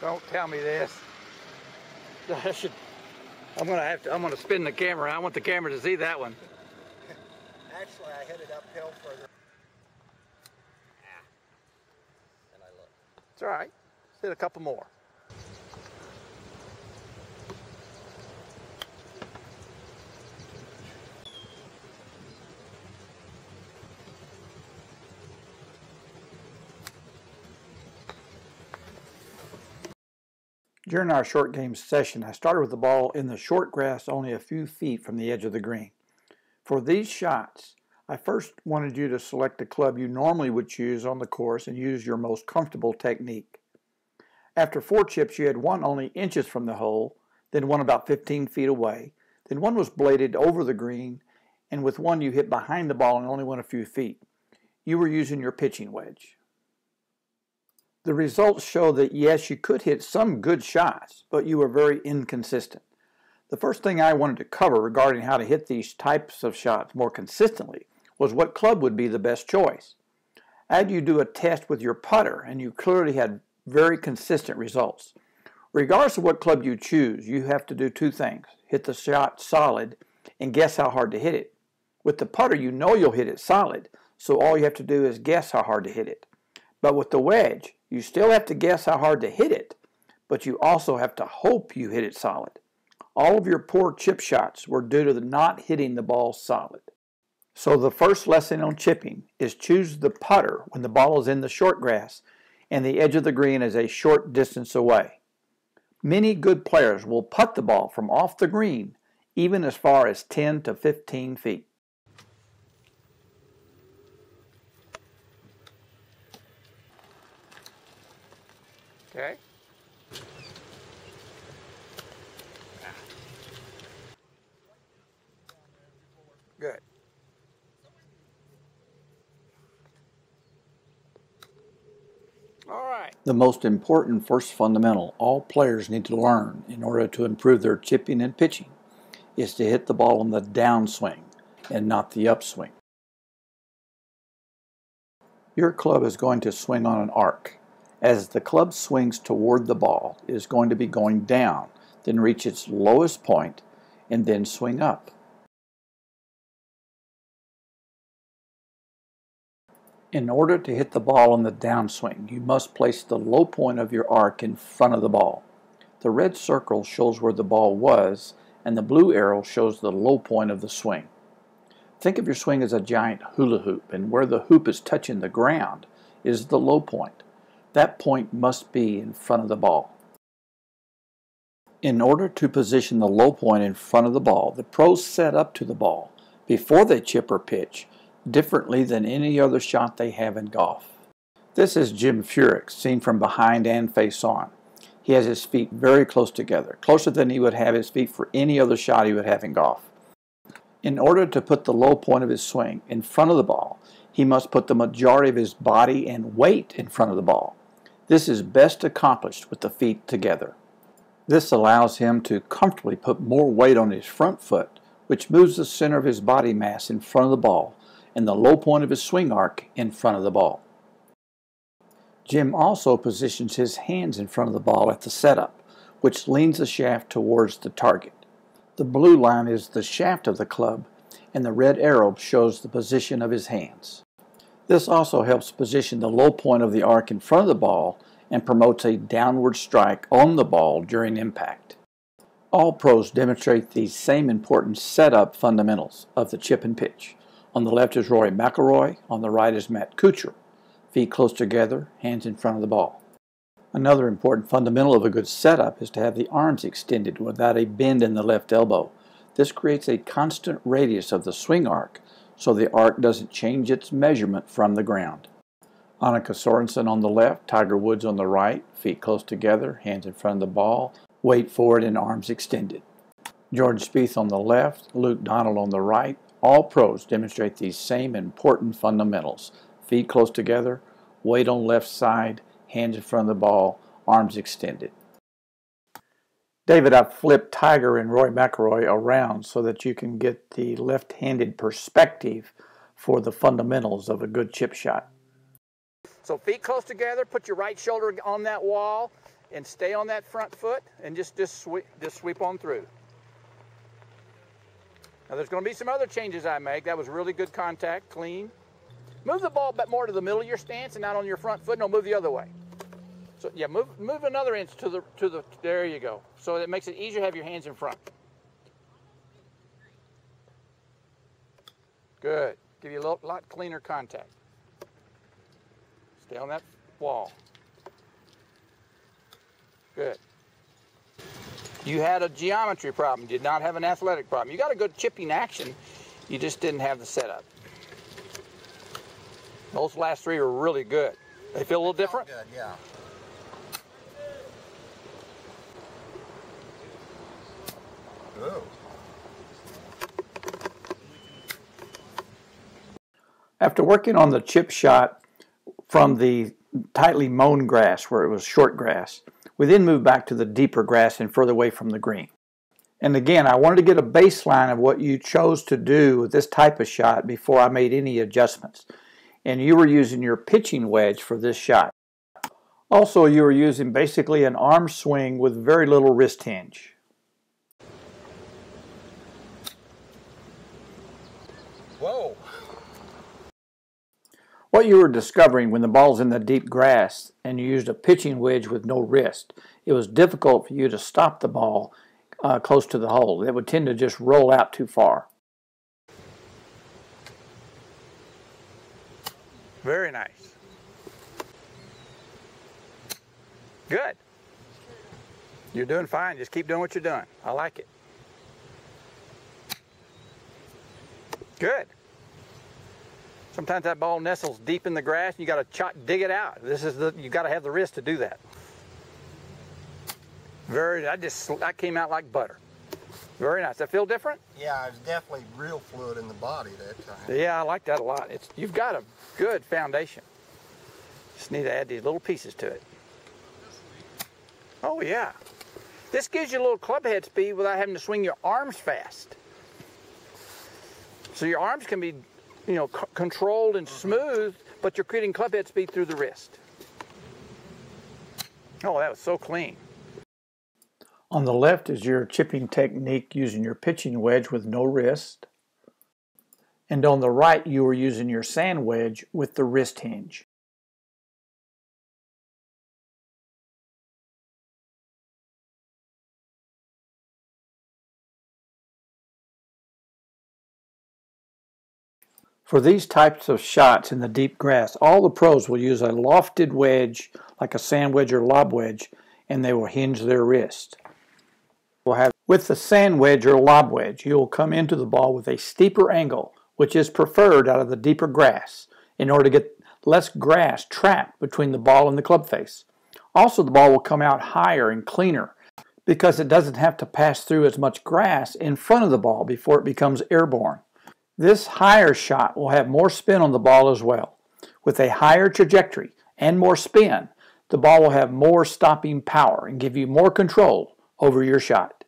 Don't tell me this. I'm gonna spin the camera. I want the camera to see that one. Actually, I hit it uphill further. And I look. It's all right. Let's hit a couple more. During our short game session, I started with the ball in the short grass only a few feet from the edge of the green. For these shots, I first wanted you to select the club you normally would choose on the course and use your most comfortable technique. After 4 chips, you had one only inches from the hole, then one about 15 feet away, then one was bladed over the green, and with one you hit behind the ball and only went a few feet. You were using your pitching wedge. The results show that yes, you could hit some good shots, but you were very inconsistent. The first thing I wanted to cover regarding how to hit these types of shots more consistently was what club would be the best choice. I had you do a test with your putter, and you clearly had very consistent results. Regardless of what club you choose, you have to do 2 things: hit the shot solid and guess how hard to hit it. With the putter, you know you'll hit it solid, so all you have to do is guess how hard to hit it. But with the wedge, you still have to guess how hard to hit it, but you also have to hope you hit it solid. All of your poor chip shots were due to not hitting the ball solid. So the first lesson on chipping is choose the putter when the ball is in the short grass and the edge of the green is a short distance away. Many good players will putt the ball from off the green even as far as 10 to 15 feet. Okay. Good. All right. The most important first fundamental all players need to learn in order to improve their chipping and pitching is to hit the ball on the downswing and not the upswing. Your club is going to swing on an arc. As the club swings toward the ball, it is going to be going down, then reach its lowest point, and then swing up. In order to hit the ball on the downswing, you must place the low point of your arc in front of the ball. The red circle shows where the ball was, and the blue arrow shows the low point of the swing. Think of your swing as a giant hula hoop, and where the hoop is touching the ground is the low point. That point must be in front of the ball. In order to position the low point in front of the ball, the pros set up to the ball before they chip or pitch differently than any other shot they have in golf. This is Jim Furyk, seen from behind and face on. He has his feet very close together, closer than he would have his feet for any other shot he would have in golf. In order to put the low point of his swing in front of the ball, he must put the majority of his body and weight in front of the ball. This is best accomplished with the feet together. This allows him to comfortably put more weight on his front foot, which moves the center of his body mass in front of the ball and the low point of his swing arc in front of the ball. Jim also positions his hands in front of the ball at the setup, which leans the shaft towards the target. The blue line is the shaft of the club, and the red arrow shows the position of his hands. This also helps position the low point of the arc in front of the ball and promotes a downward strike on the ball during impact. All pros demonstrate these same important setup fundamentals of the chip and pitch. On the left is Rory McIlroy, on the right is Matt Kuchar. Feet close together, hands in front of the ball. Another important fundamental of a good setup is to have the arms extended without a bend in the left elbow. This creates a constant radius of the swing arc, so the arc doesn't change its measurement from the ground. Annika Sorensen on the left, Tiger Woods on the right, feet close together, hands in front of the ball, weight forward and arms extended. Jordan Spieth on the left, Luke Donald on the right. All pros demonstrate these same important fundamentals. Feet close together, weight on left side, hands in front of the ball, arms extended. David, I've flipped Tiger and Rory McIlroy around so that you can get the left-handed perspective for the fundamentals of a good chip shot. So feet close together, put your right shoulder on that wall, and stay on that front foot and just sweep on through. Now there's going to be some other changes I make. That was really good contact, clean. Move the ball back more to the middle of your stance and not on your front foot. No, move the other way. So yeah, move another inch to the there you go. So it makes it easier to have your hands in front. Good. Give you a lot cleaner contact. Stay on that wall. Good. You had a geometry problem. You did not have an athletic problem. You got a good chipping action. You just didn't have the setup. Those last three were really good. They feel a little different? Good, yeah. Ooh. After working on the chip shot from the tightly mown grass where it was short grass, we then moved back to the deeper grass and further away from the green. And again, I wanted to get a baseline of what you chose to do with this type of shot before I made any adjustments. And you were using your pitching wedge for this shot. Also, you were using basically an arm swing with very little wrist hinge. Whoa. What you were discovering when the ball's in the deep grass and you used a pitching wedge with no wrist, it was difficult for you to stop the ball close to the hole. It would tend to just roll out too far. Very nice. Good. You're doing fine. Just keep doing what you're doing. I like it. Good. Sometimes that ball nestles deep in the grass and you got to dig it out. You got to have the wrist to do that. That came out like butter. Very nice. Does that feel different? Yeah, it's definitely real fluid in the body that time. Yeah, I like that a lot. You've got a good foundation. Just need to add these little pieces to it. Oh yeah. This gives you a little club head speed without having to swing your arms fast. So your arms can be, controlled and smooth, but you're creating club head speed through the wrist. Oh, that was so clean. On the left is your chipping technique using your pitching wedge with no wrist. And on the right, you were using your sand wedge with the wrist hinge. For these types of shots in the deep grass, all the pros will use a lofted wedge, like a sand wedge or lob wedge, and they will hinge their wrist. With the sand wedge or lob wedge, you will come into the ball with a steeper angle, which is preferred out of the deeper grass, in order to get less grass trapped between the ball and the club face. Also, the ball will come out higher and cleaner, because it doesn't have to pass through as much grass in front of the ball before it becomes airborne. This higher shot will have more spin on the ball as well. With a higher trajectory and more spin, the ball will have more stopping power and give you more control over your shot.